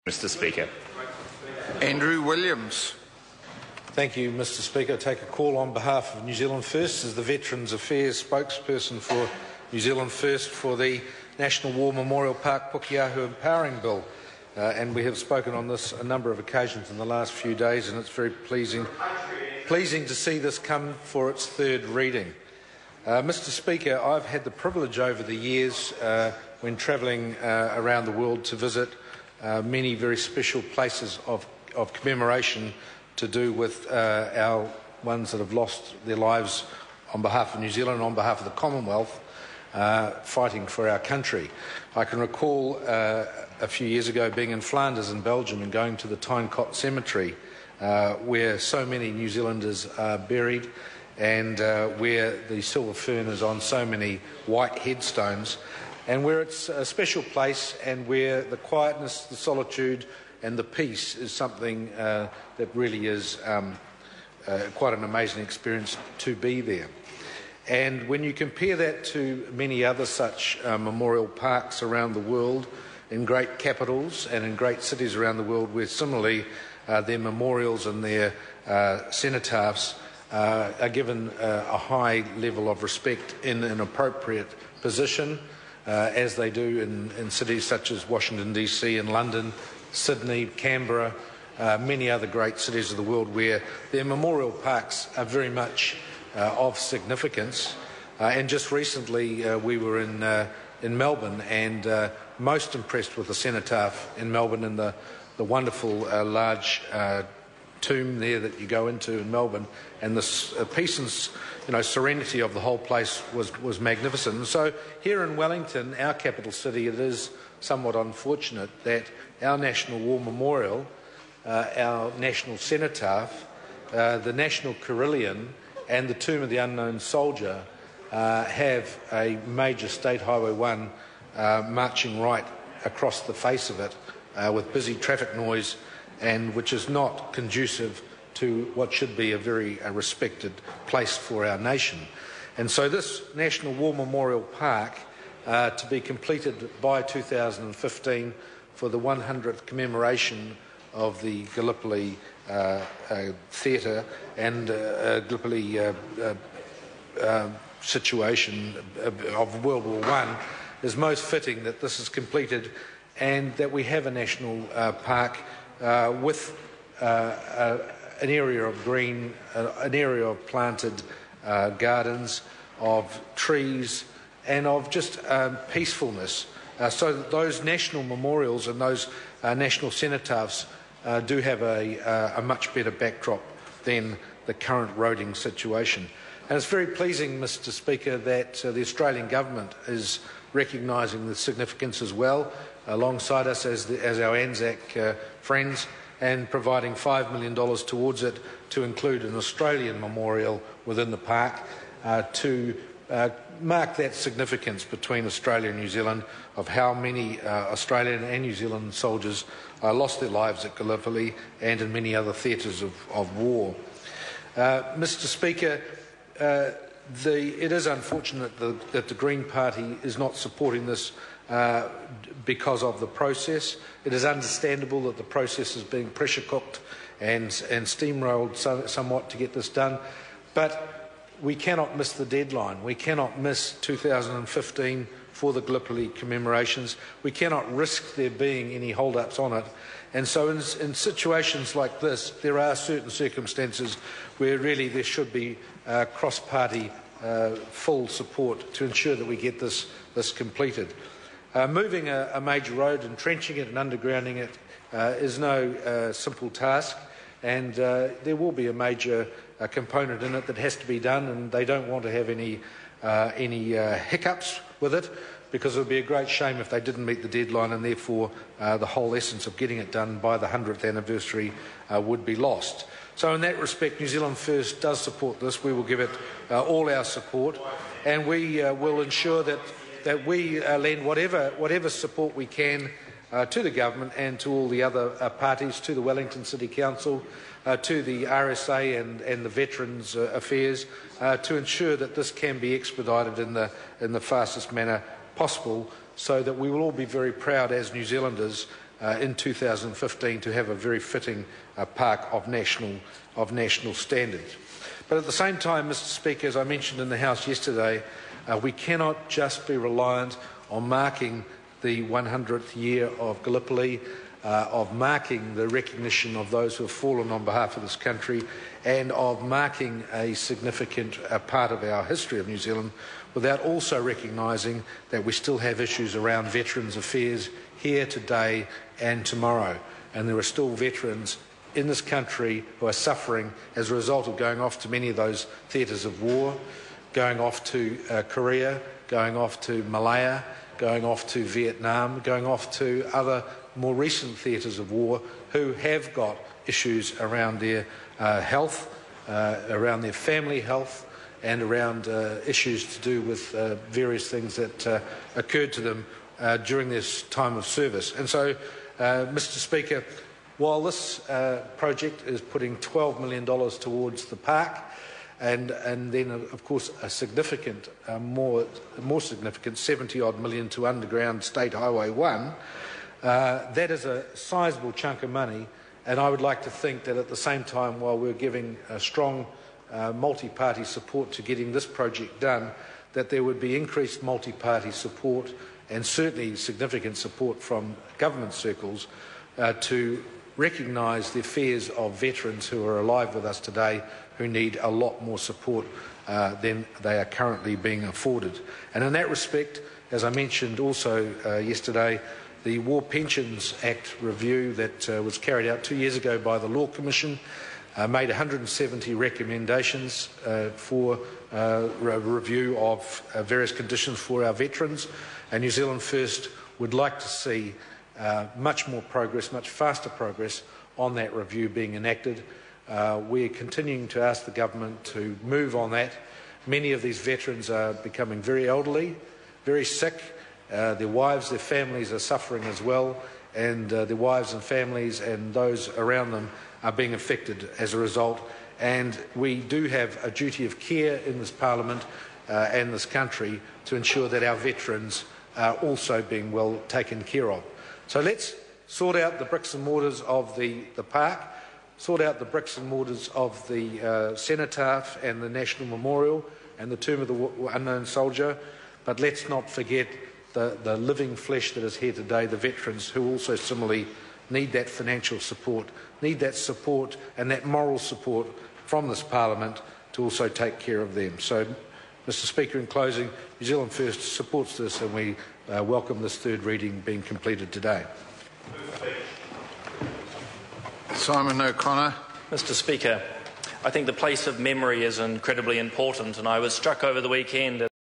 Mr. Speaker. Andrew Williams. Thank you, Mr. Speaker. I take a call on behalf of New Zealand First as the Veterans Affairs spokesperson for New Zealand First for the National War Memorial Park Pukeahu Empowering Bill. And we have spoken on this a number of occasions in the last few days, and it's very pleasing to see this come for its third reading. Mr. Speaker, I've had the privilege over the years when travelling around the world to visit many very special places of commemoration to do with our ones that have lost their lives on behalf of New Zealand and on behalf of the Commonwealth fighting for our country. I can recall a few years ago being in Flanders in Belgium and going to the Tyncott Cemetery where so many New Zealanders are buried and where the silver fern is on so many white headstones, and where it's a special place and where the quietness, the solitude and the peace is something that really is quite an amazing experience to be there. And when you compare that to many other such memorial parks around the world, in great capitals and in great cities around the world, where similarly their memorials and their cenotaphs are given a high level of respect in an appropriate position, as they do in cities such as Washington DC and London, Sydney, Canberra, many other great cities of the world where their memorial parks are very much of significance. And just recently we were in Melbourne, and most impressed with the cenotaph in Melbourne and the wonderful large tomb there that you go into in Melbourne, and the peace and serenity of the whole place was magnificent. And so here in Wellington, our capital city, it is somewhat unfortunate that our National War Memorial, our National Cenotaph, the National Carillon and the Tomb of the Unknown Soldier have a major State Highway 1 marching right across the face of it with busy traffic noise, and which is not conducive to what should be a very respected place for our nation. And so this National War Memorial Park, to be completed by 2015 for the 100th commemoration of the Gallipoli theatre and Gallipoli situation of World War I, is most fitting that this is completed and that we have a national park with an area of green, an area of planted gardens, of trees and of just peacefulness, so that those national memorials and those national cenotaphs do have a much better backdrop than the current roading situation. And it's very pleasing, Mr. Speaker, that the Australian Government is recognising the significance as well, alongside us as our Anzac friends, and providing $5 million towards it to include an Australian memorial within the park to mark that significance between Australia and New Zealand of how many Australian and New Zealand soldiers lost their lives at Gallipoli and in many other theatres of war. Mr. Speaker, it is unfortunate that the Green Party is not supporting this because of the process. It is understandable that the process is being pressure cooked and steamrolled somewhat to get this done, but we cannot miss the deadline. We cannot miss 2015 for the Gallipoli commemorations. We cannot risk there being any hold-ups on it. And so in situations like this, there are certain circumstances where really there should be cross-party full support to ensure that we get this completed. Moving a major road, entrenching it and undergrounding it is no simple task, and there will be a major component in it that has to be done, and they don't want to have any hiccups with it, because it would be a great shame if they didn't meet the deadline, and therefore the whole essence of getting it done by the 100th anniversary would be lost. So in that respect, New Zealand First does support this. We will give it all our support, and we will ensure that we lend whatever support we can to the government and to all the other parties, to the Wellington City Council, to the RSA and the Veterans Affairs, to ensure that this can be expedited in the fastest manner possible, so that we will all be very proud as New Zealanders in 2015 to have a very fitting park of national standards. But at the same time, Mr. Speaker, as I mentioned in the House yesterday, we cannot just be reliant on marking the 100th year of Gallipoli, of marking the recognition of those who have fallen on behalf of this country, and of marking a significant part of our history of New Zealand, without also recognising that we still have issues around veterans' affairs here today and tomorrow. And there are still veterans in this country who are suffering as a result of going off to many of those theatres of war, going off to Korea, going off to Malaya, going off to Vietnam, going off to other more recent theatres of war, who have got issues around their health, around their family health, and around issues to do with various things that occurred to them during this time of service. And so, Mr. Speaker, while this project is putting $12 million towards the park, and then, of course, a significant, more significant $70-odd million to underground State Highway 1, that is a sizable chunk of money, and I would like to think that at the same time, while we're giving a strong multi-party support to getting this project done, that there would be increased multi-party support and certainly significant support from government circles to recognise the affairs of veterans who are alive with us today, who need a lot more support than they are currently being afforded. And in that respect, as I mentioned also yesterday, the War Pensions Act review that was carried out 2 years ago by the Law Commission made 170 recommendations for a review of various conditions for our veterans, and New Zealand First would like to see much more progress, much faster progress on that review being enacted. We're continuing to ask the government to move on that. Many of these veterans are becoming very elderly, very sick. Their wives, their families are suffering as well, and their wives and families and those around them are being affected as a result. And we do have a duty of care in this Parliament and this country to ensure that our veterans are also being well taken care of. So let's sort out the bricks and mortars of the park, sort out the bricks and mortars of the cenotaph and the National Memorial and the Tomb of the Unknown Soldier, but let's not forget the living flesh that is here today, the veterans who also similarly need that financial support, need that support and that moral support from this Parliament to also take care of them. So, Mr. Speaker, in closing, New Zealand First supports this, and we welcome this third reading being completed today. Simon O'Connor. Mr. Speaker, I think the place of memory is incredibly important, and I was struck over the weekend